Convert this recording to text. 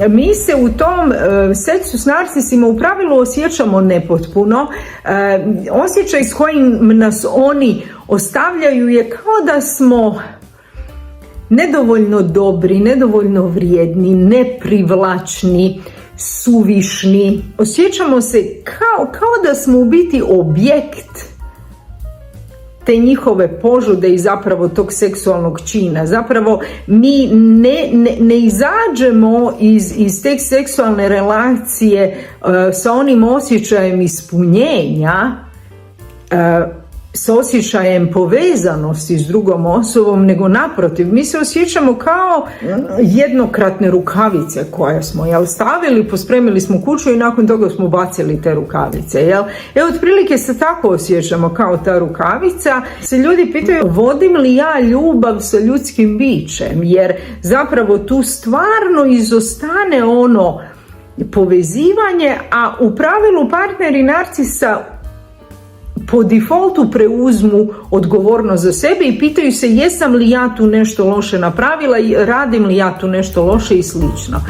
mi se u tom seksu s narcisima u pravilu osjećamo nepotpuno. Osjećaj s kojim nas oni ostavljaju je kao da smo nedovoljno dobri, nedovoljno vrijedni, neprivlačni, suvišni. Osjećamo se kao da smo u biti objekt te njihove požude i zapravo tog seksualnog čina. Zapravo mi ne izađemo iz te seksualne relacije sa onim osjećajem ispunjenja, s osjećajem povezanosti s drugom osobom, nego naprotiv, mi se osjećamo kao jednokratne rukavice koje smo stavili, pospremili smo kuću i nakon toga smo bacili te rukavice. Otprilike se tako osjećamo kao ta rukavica. Se ljudi pitaju, vodim li ja ljubav sa ljudskim bićem, jer zapravo tu stvarno izostane ono povezivanje, a u pravilu partneri narcisa po defaultu preuzmu odgovornost za sebe i pitaju se jesam li ja tu nešto loše napravila i radim li ja tu nešto loše i slično.